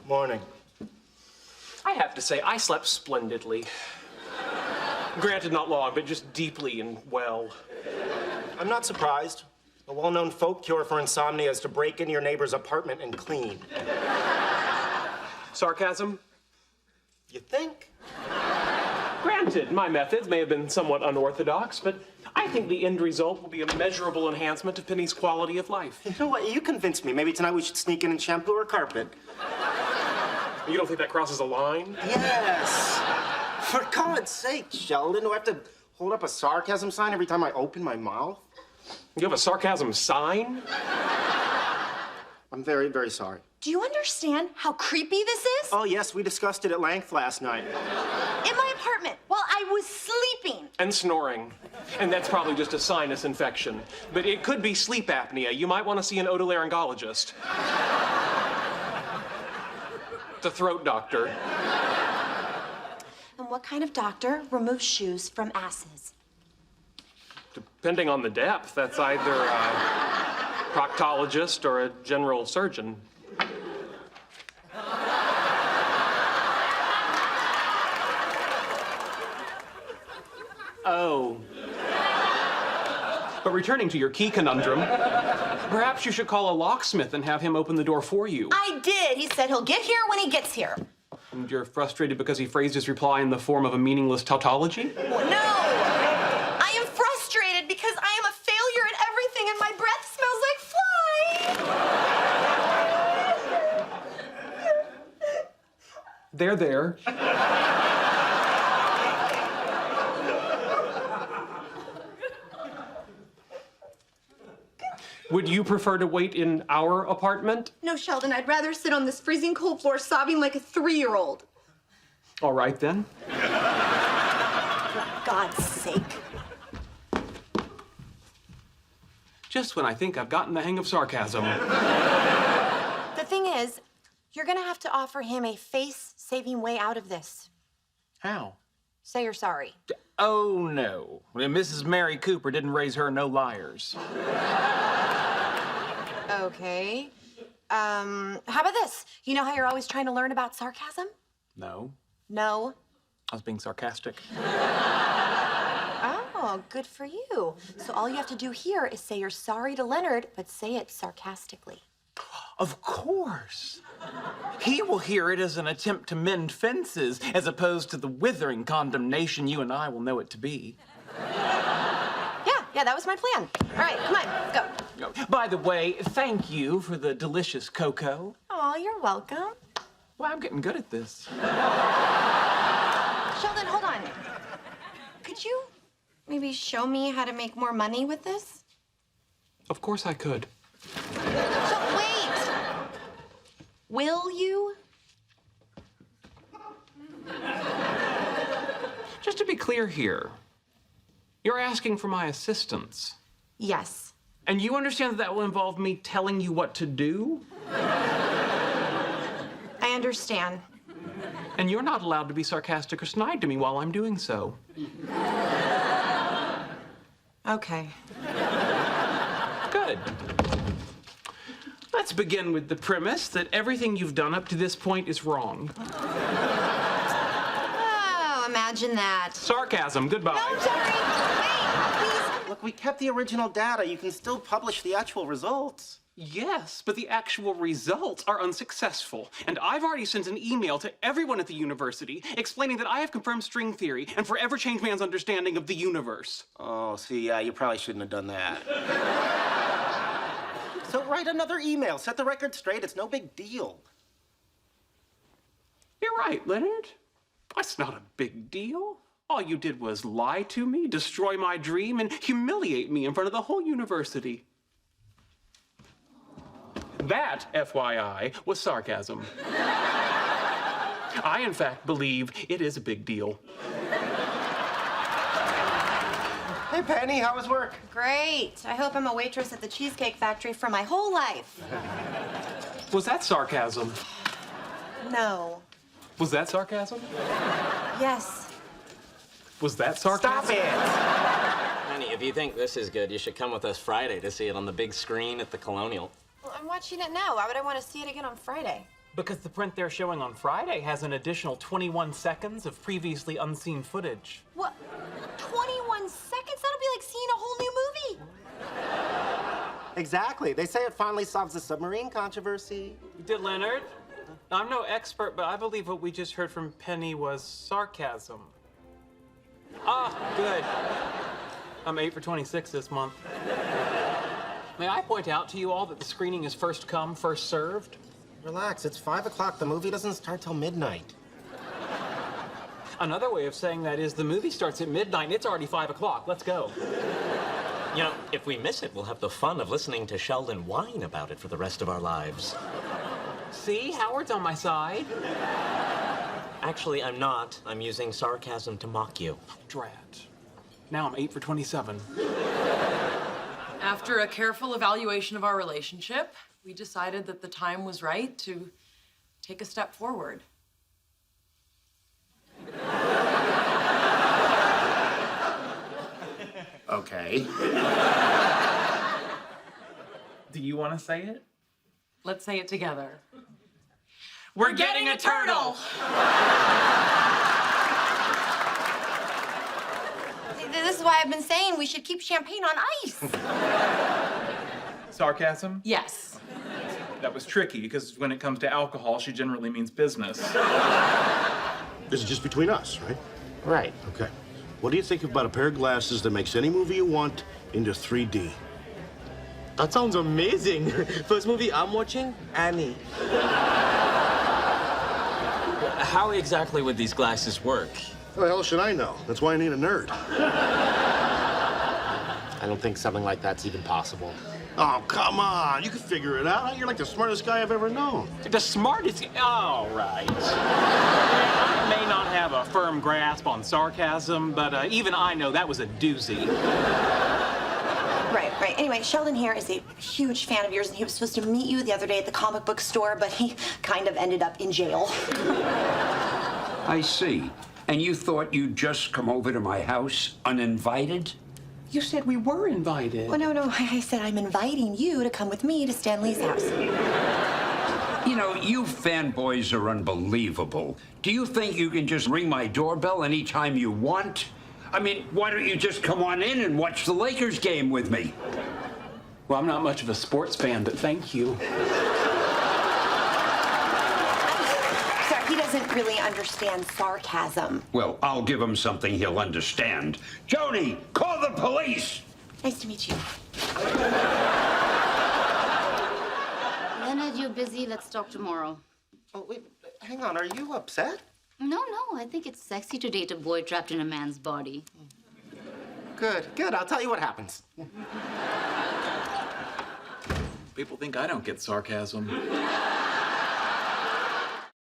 Morning. I have to say, I slept splendidly. Granted, not long, but just deeply and well. I'm not surprised. A well-known folk cure for insomnia is to break into your neighbor's apartment and clean. Sarcasm? You think? Granted, my methods may have been somewhat unorthodox, but I think the end result will be a measurable enhancement of Penny's quality of life. You know what? You convinced me. Maybe tonight we should sneak in and shampoo her carpet. You don't think that crosses a line? Yes. For God's sake, Sheldon, do I have to hold up a sarcasm sign every time I open my mouth? You have a sarcasm sign? I'm very, very sorry. Do you understand how creepy this is? Oh, yes, we discussed it at length last night. In my apartment, while I was sleeping. And snoring. And that's probably just a sinus infection. But it could be sleep apnea. You might want to see an otolaryngologist. The throat doctor. And what kind of doctor removes shoes from asses? Depending on the depth, that's either a proctologist or a general surgeon. Oh. But returning to your key conundrum, perhaps you should call a locksmith and have him open the door for you. I did. He said he'll get here when he gets here. And you're frustrated because he phrased his reply in the form of a meaningless tautology? No! I am frustrated because I am a failure at everything and my breath smells like flies. There. Would you prefer to wait in our apartment? No, Sheldon, I'd rather sit on this freezing cold floor sobbing like a 3-year-old. All right, then. For God's sake. Just when I think I've gotten the hang of sarcasm. The thing is, you're gonna have to offer him a face-saving way out of this. How? Say you're sorry. Oh, no. Mrs. Mary Cooper didn't raise her no liars. Okay. How about this? You know how you're always trying to learn about sarcasm? No. No. I was being sarcastic. Oh, good for you. So all you have to do here is say you're sorry to Leonard, but say it sarcastically. Of course. He will hear it as an attempt to mend fences, as opposed to the withering condemnation you and I will know it to be. Yeah, that was my plan. All right, come on, go. By the way, thank you for the delicious cocoa. Oh, you're welcome. Well, I'm getting good at this. Sheldon, hold on. Could you maybe show me how to make more money with this? Of course I could. So, wait. Will you? Just to be clear here, you're asking for my assistance. Yes. And you understand that will involve me telling you what to do? I understand. And you're not allowed to be sarcastic or snide to me while I'm doing so. Okay. Good. Let's begin with the premise that everything you've done up to this point is wrong. Oh, imagine that. Sarcasm, goodbye. No, I'm sorry. Wait, please. Look, we kept the original data. You can still publish the actual results. Yes, but the actual results are unsuccessful. And I've already sent an email to everyone at the university explaining that I have confirmed string theory and forever changed man's understanding of the universe. Oh, see, yeah, you probably shouldn't have done that. So write another email. Set the record straight. It's no big deal. You're right, Leonard. That's not a big deal. All you did was lie to me, destroy my dream, and humiliate me in front of the whole university. That, FYI, was sarcasm. I, in fact, believe it is a big deal. Hey, Penny, how was work? Great. I hope I'm a waitress at the Cheesecake Factory for my whole life. Was that sarcasm? No. Was that sarcasm? Yes. Was that sarcasm? Stop it! Honey, if you think this is good, you should come with us Friday to see it on the big screen at the Colonial. Well, I'm watching it now. Why would I want to see it again on Friday? Because the print they're showing on Friday has an additional 21 seconds of previously unseen footage. What? 21 seconds? That'll be like seeing a whole new movie. Exactly. They say it finally solves the submarine controversy. Did Leonard? I'm no expert, but I believe what we just heard from Penny was sarcasm. Ah, good. I'm 8 for 26 this month. May I point out to you all that the screening is first come, first served? Relax, it's 5 o'clock. The movie doesn't start till midnight. Another way of saying that is the movie starts at midnight and it's already 5 o'clock. Let's go. You know, if we miss it, we'll have the fun of listening to Sheldon whine about it for the rest of our lives. See, Howard's on my side. Actually, I'm not. I'm using sarcasm to mock you. Drat. Now I'm 8 for 27. After a careful evaluation of our relationship, we decided that the time was right to take a step forward. Okay. Do you want to say it? Let's say it together. We're getting a turtle! This is why I've been saying we should keep champagne on ice. Sarcasm? Yes. That was tricky, because when it comes to alcohol, she generally means business. This is just between us, right? Right. Okay. What do you think about a pair of glasses that makes any movie you want into 3D? That sounds amazing. First movie I'm watching, Annie. How exactly would these glasses work? How the hell should I know? That's why I need a nerd. I don't think something like that's even possible. Oh, come on. You can figure it out. You're like the smartest guy I've ever known. The smartest... All right. I may not have a firm grasp on sarcasm, but even I know that was a doozy. Right. Anyway, Sheldon here is a huge fan of yours, and he was supposed to meet you the other day at the comic book store, but he kind of ended up in jail. I see. And you thought you'd just come over to my house uninvited? You said we were invited. Oh, no. I said I'm inviting you to come with me to Stan Lee's house. You know, you fanboys are unbelievable. Do you think you can just ring my doorbell anytime you want? I mean, why don't you just come on in and watch the Lakers game with me? Well, I'm not much of a sports fan, but thank you. Sir, he doesn't really understand sarcasm. Well, I'll give him something he'll understand. Jody, call the police! Nice to meet you. Leonard, you're busy. Let's talk tomorrow. Oh, wait, hang on. Are you upset? No, I think it's sexy to date a boy trapped in a man's body. Good. I'll tell you what happens. People think I don't get sarcasm.